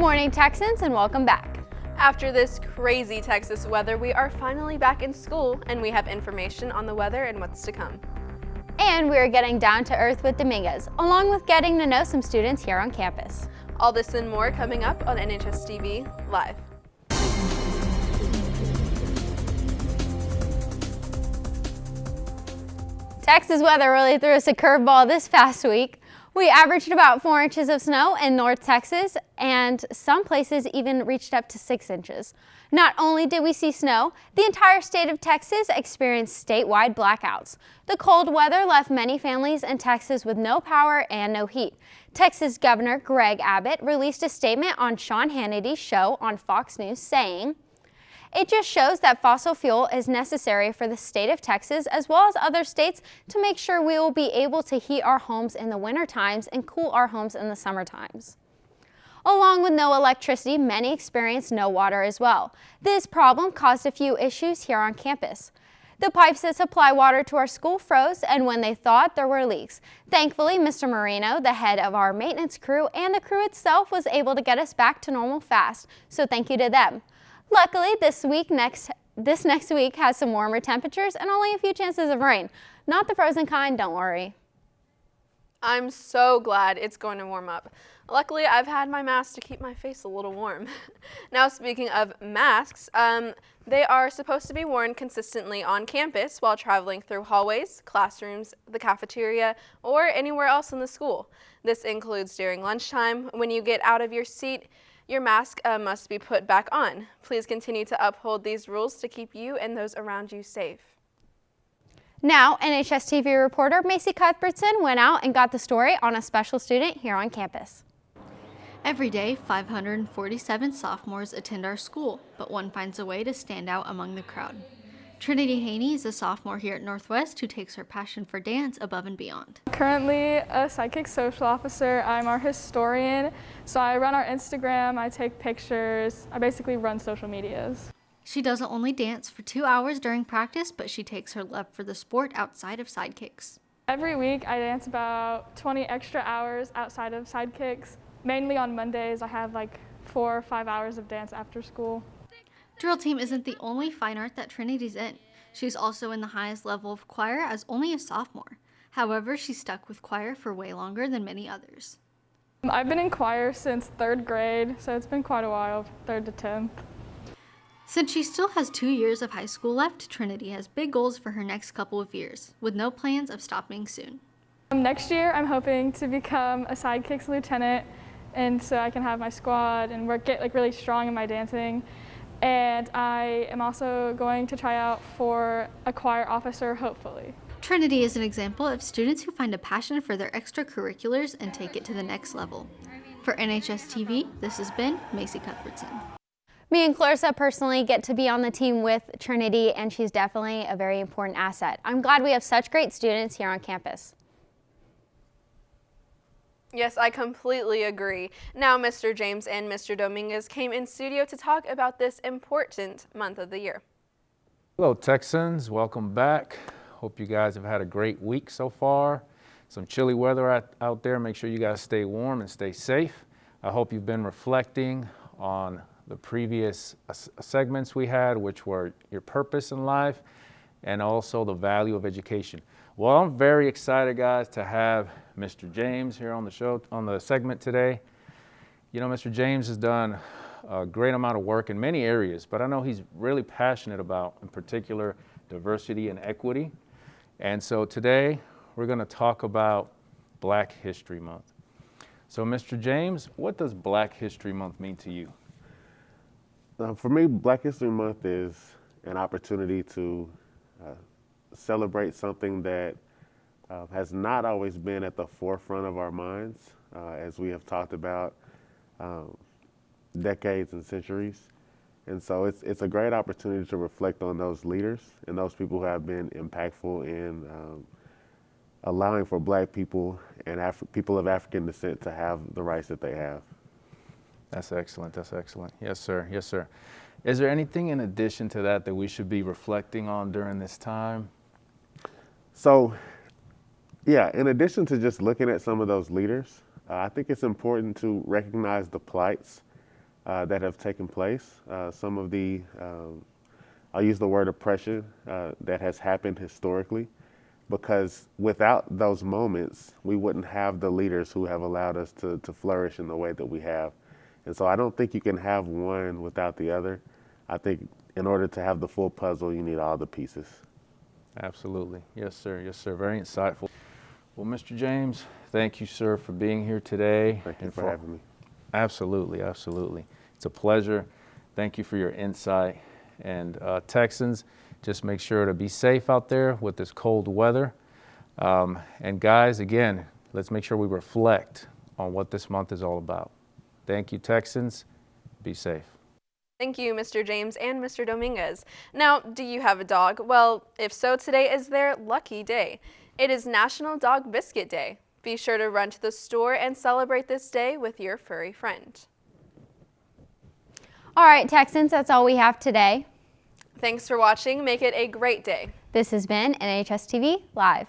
Good morning, Texans, and welcome back. After this crazy Texas weather, we are finally back in school, and we have information on the weather and what's to come. And we are getting down to earth with Dominguez, along with getting to know some students here on campus. All this and more coming up on NHSTV Live. Texas weather really threw us a curveball this past week. We averaged about 4 inches of snow in North Texas, and some places even reached up to 6 inches. Not only did we see snow, the entire state of Texas experienced statewide blackouts. The cold weather left many families in Texas with no power and no heat. Texas Governor Greg Abbott released a statement on Sean Hannity's show on Fox News saying, "It just shows that fossil fuel is necessary for the state of Texas as well as other states to make sure we will be able to heat our homes in the winter times and cool our homes in the summer times." Along with no electricity, many experienced no water as well. This problem caused a few issues here on campus. The pipes that supply water to our school froze, and when they thawed, there were leaks. Thankfully, Mr. Marino, the head of our maintenance crew, and the crew itself was able to get us back to normal fast, so thank you to them. Luckily, this next week has some warmer temperatures and only a few chances of rain. Not the frozen kind, don't worry. I'm so glad it's going to warm up. Luckily, I've had my mask to keep my face a little warm. Now, speaking of masks, they are supposed to be worn consistently on campus while traveling through hallways, classrooms, the cafeteria, or anywhere else in the school. This includes during lunchtime. When you get out of your seat, your mask must be put back on. Please continue to uphold these rules to keep you and those around you safe. Now, NHSTV reporter Macy Cuthbertson went out and got the story on a special student here on campus. Every day, 547 sophomores attend our school, but one finds a way to stand out among the crowd. Trinity Haney is a sophomore here at Northwest who takes her passion for dance above and beyond. Currently a sidekick social officer. I'm our historian, so I run our Instagram, I take pictures, I basically run social medias. She doesn't only dance for 2 hours during practice, but she takes her love for the sport outside of sidekicks. Every week I dance about 20 extra hours outside of sidekicks. Mainly on Mondays I have like 4 or 5 hours of dance after school. Drill team isn't the only fine art that Trinity's in. She's also in the highest level of choir as only a sophomore. However, she's stuck with choir for way longer than many others. I've been in choir since 3rd grade, so it's been quite a while, 3rd to 10th. Since she still has 2 years of high school left, Trinity has big goals for her next couple of years, with no plans of stopping soon. Next year I'm hoping to become a sidekicks lieutenant, and so I can have my squad and get really strong in my dancing. And I am also going to try out for a choir officer, hopefully. Trinity is an example of students who find a passion for their extracurriculars and take it to the next level. For NHSTV, this has been Macy Cuthbertson. Me and Clarissa personally get to be on the team with Trinity, and she's definitely a very important asset. I'm glad we have such great students here on campus. Yes, I completely agree. Now, Mr. James and Mr. Dominguez came in studio to talk about this important month of the year. Hello, Texans. Welcome back. Hope you guys have had a great week so far. Some chilly weather out there. Make sure you guys stay warm and stay safe. I hope you've been reflecting on the previous segments we had, which were your purpose in life and also the value of education. Well, I'm very excited, guys, to have Mr. James here on the show, on the segment today. You know, Mr. James has done a great amount of work in many areas, but I know he's really passionate about, in particular, diversity and equity. And so today, we're going to talk about Black History Month. So, Mr. James, what does Black History Month mean to you? For me, Black History Month is an opportunity to celebrate something that has not always been at the forefront of our minds, as we have talked about decades and centuries. And so it's a great opportunity to reflect on those leaders and those people who have been impactful in allowing for Black people and people of African descent to have the rights that they have. That's excellent. That's excellent. Yes, sir. Yes, sir. Is there anything in addition to that that we should be reflecting on during this time? So, yeah, in addition to just looking at some of those leaders, I think it's important to recognize the plights that have taken place. Some of the, I'll use the word oppression that has happened historically, because without those moments, we wouldn't have the leaders who have allowed us to flourish in the way that we have. And so I don't think you can have one without the other. I think in order to have the full puzzle, you need all the pieces. Absolutely. Yes, sir. Yes, sir. Very insightful. Well, Mr. James, thank you, sir, for being here today. Thank you for having me. Absolutely. Absolutely. It's a pleasure. Thank you for your insight. And Texans, just make sure to be safe out there with this cold weather. And guys, again, let's make sure we reflect on what this month is all about. Thank you, Texans. Be safe. Thank you, Mr. James and Mr. Dominguez. Now, do you have a dog? Well, if so, today is their lucky day. It is National Dog Biscuit Day. Be sure to run to the store and celebrate this day with your furry friend. All right, Texans, that's all we have today. Thanks for watching. Make it a great day. This has been NHSTV Live.